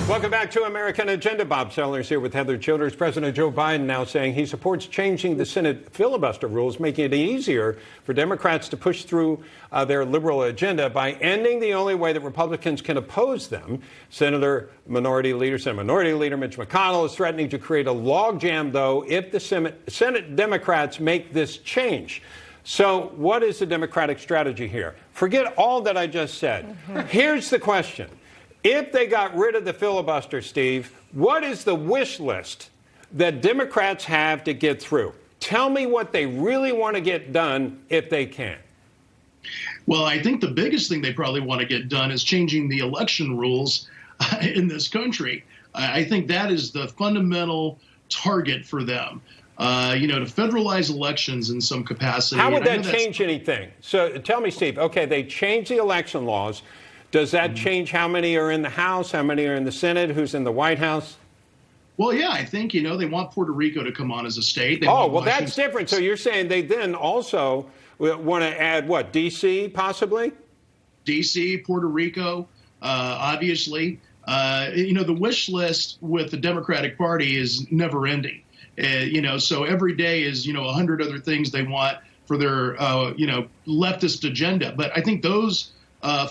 Welcome back to American Agenda. Bob Sellers here with Heather Childers. President Joe Biden now saying he supports changing the Senate filibuster rules, making it easier for Democrats to push through their liberal agenda by ending the only way that Republicans can oppose them. Senate Minority Leader Mitch McConnell is threatening to create a logjam, though, if the Senate Democrats make this change. So what is the Democratic strategy here? Forget all that I just said. Here's the question. If they got rid of the filibuster, Steve, what is the wish list that Democrats have to get through? Tell me what they really want to get done if they can. Well, I think the biggest thing they probably want to get done is changing the election rules in this country. I think that is the fundamental target for them. To federalize elections in some capacity. How would that change anything? So tell me, Steve, okay, they changed the election laws. Does that change how many are in the House, how many are in the Senate, who's in the White House? Well, yeah, I think, they want Puerto Rico to come on as a state. That's different. So you're saying they then also want to add, what, D.C. possibly? D.C., Puerto Rico, obviously. The wish list with the Democratic Party is never ending. So every day is, 100 other things they want for their, leftist agenda. But I think those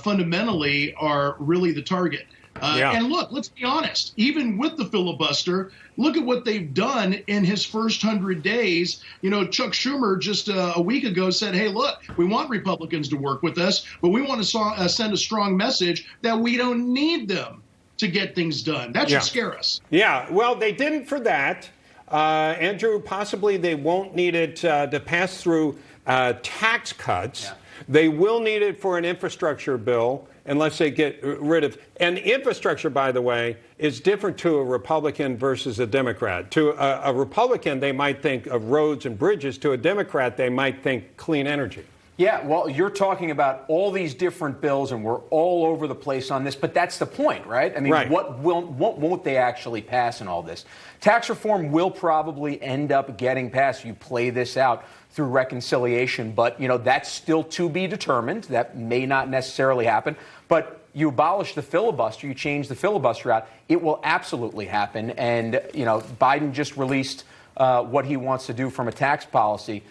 fundamentally are really the target. And look, let's be honest, even with the filibuster, look at what they've done in his first 100 days. Chuck Schumer just a week ago said, hey, look, we want Republicans to work with us, but we want to send a strong message that we don't need them to get things done. That should scare us. Yeah, well, they didn't for that. Andrew, possibly they won't need it to pass through tax cuts. Yeah. They will need it for an infrastructure bill unless they get rid of. And infrastructure, by the way, is different to a Republican versus a Democrat. To a Republican, they might think of roads and bridges. To a Democrat, they might think clean energy. Yeah, well, you're talking about all these different bills, and we're all over the place on this, but that's the point, right? I mean, what won't they actually pass in all this? Tax reform will probably end up getting passed. You play this out through reconciliation, but, that's still to be determined. That may not necessarily happen, but you abolish the filibuster, you change the filibuster out, it will absolutely happen. And, Biden just released what he wants to do from a tax policy.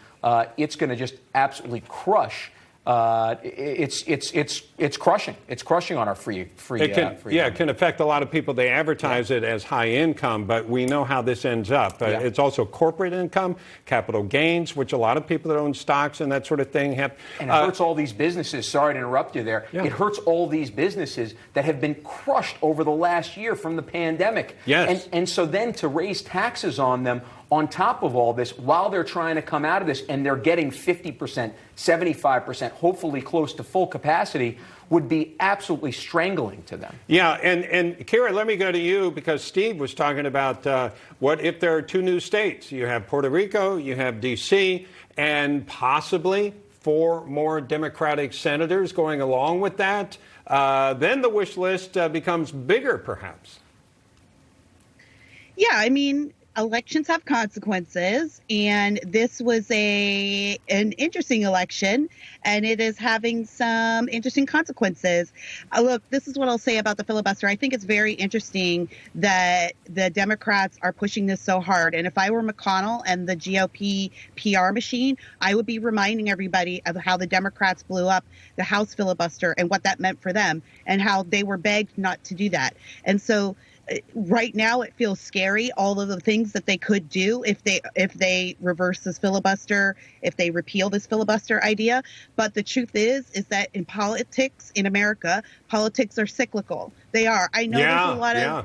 It's going to just absolutely crush. It's crushing. It's crushing on our free. It can affect a lot of people. They advertise it as high income, but we know how this ends up. It's also corporate income, capital gains, which a lot of people that own stocks and that sort of thing have. And it hurts all these businesses. Sorry to interrupt you there. Yeah. It hurts all these businesses that have been crushed over the last year from the pandemic. Yes. And so then to raise taxes on them on top of all this, while they're trying to come out of this, and they're getting 50%, 75%, hopefully close to full capacity, would be absolutely strangling to them. Yeah, and Kira, let me go to you, because Steve was talking about what if there are two new states? You have Puerto Rico, you have D.C., and possibly 4 more Democratic senators going along with that. Then the wish list becomes bigger, perhaps. Yeah, I mean, elections have consequences, and this was an interesting election, and it is having some interesting consequences. Look, this is what I'll say about the filibuster. I think it's very interesting that the Democrats are pushing this so hard. And if I were McConnell and the GOP PR machine, I would be reminding everybody of how the Democrats blew up the House filibuster and what that meant for them, and how they were begged not to do that. And so right now, it feels scary, all of the things that they could do if they reverse this filibuster, if they repeal this filibuster idea. But the truth is that in politics in America, politics are cyclical. They are. I know there's a lot of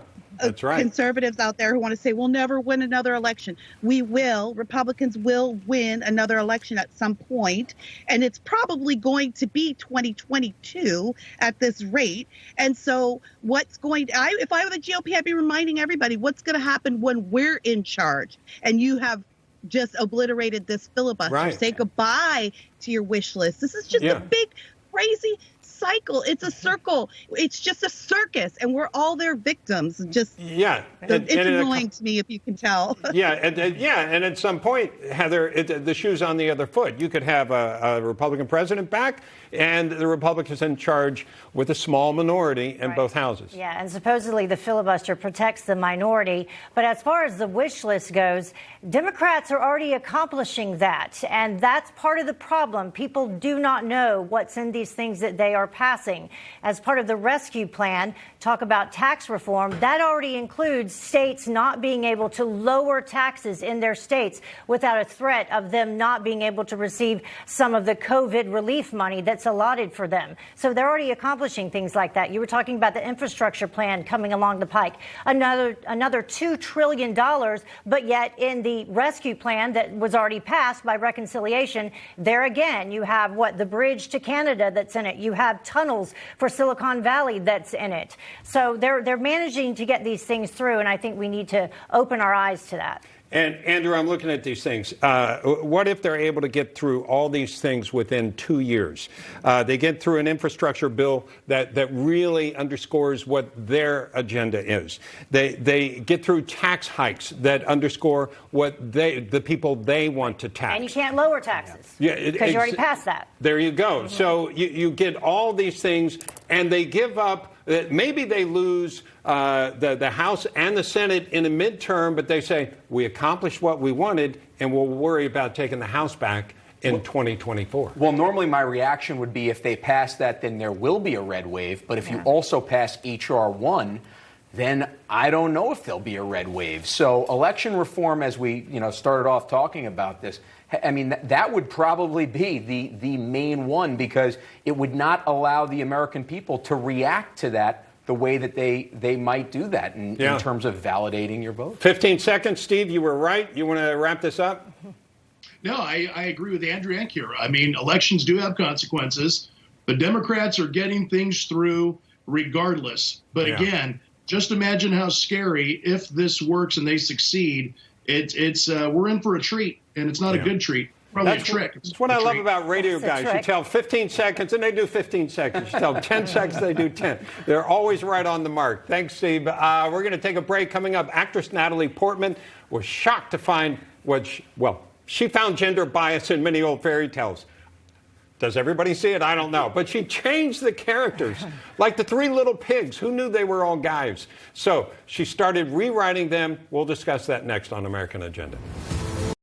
conservatives out there who want to say we'll never win another election. We will. Republicans will win another election at some point, and it's probably going to be 2022 at this rate. And so if I were the GOP, I'd be reminding everybody what's going to happen when we're in charge and you have just obliterated this filibuster. Say goodbye to your wish list. This is just a big, crazy cycle. It's a circle. It's just a circus, and we're all their victims. Just it's annoying to me, if you can tell. And at some point, Heather, the shoe's on the other foot. You could have a Republican president back, and the Republicans in charge with a small minority in both houses. Yeah, and supposedly the filibuster protects the minority. But as far as the wish list goes, Democrats are already accomplishing that. And that's part of the problem. People do not know what's in these things that they are passing. As part of the rescue plan, talk about tax reform, that already includes states not being able to lower taxes in their states without a threat of them not being able to receive some of the COVID relief money that's allotted for them. So they're already accomplishing things like that. You were talking about the infrastructure plan coming along the pike, another $2 trillion, but yet in the rescue plan that was already passed by reconciliation, there again, you have the bridge to Canada that's in it. You have tunnels for Silicon Valley that's in it. So they're managing to get these things through, and I think we need to open our eyes to that. And Andrew, I'm looking at these things. What if they're able to get through all these things within 2 years? They get through an infrastructure bill that really underscores what their agenda is. They get through tax hikes that underscore what the people they want to tax. And you can't lower taxes because you already passed that. There you go. Mm-hmm. So you get all these things, and they give up. Maybe they lose the House and the Senate in a midterm, but they say, we accomplished what we wanted, and we'll worry about taking the House back in 2024. Well, normally my reaction would be if they pass that, then there will be a red wave. But if you also pass H.R. 1, then I don't know if there'll be a red wave. So election reform, as we started off talking about this, I mean, that would probably be the main one, because it would not allow the American people to react to that the way that they might do that in terms of validating your vote. 15 seconds. Steve, you were right. You want to wrap this up? No, I agree with Andrew and Kira. I mean, elections do have consequences, but Democrats are getting things through regardless. But again, just imagine how scary if this works and they succeed. We're in for a treat, and it's not a good treat. Probably a trick. That's what I love about radio guys. You tell 15 seconds, and they do 15 seconds. You tell 10 seconds, they do 10. They're always right on the mark. Thanks, Steve. We're going to take a break. Coming up, actress Natalie Portman was shocked to find she found gender bias in many old fairy tales. Does everybody see it? I don't know. But she changed the characters. Like the 3 little pigs. Who knew they were all guys? So she started rewriting them. We'll discuss that next on American Agenda.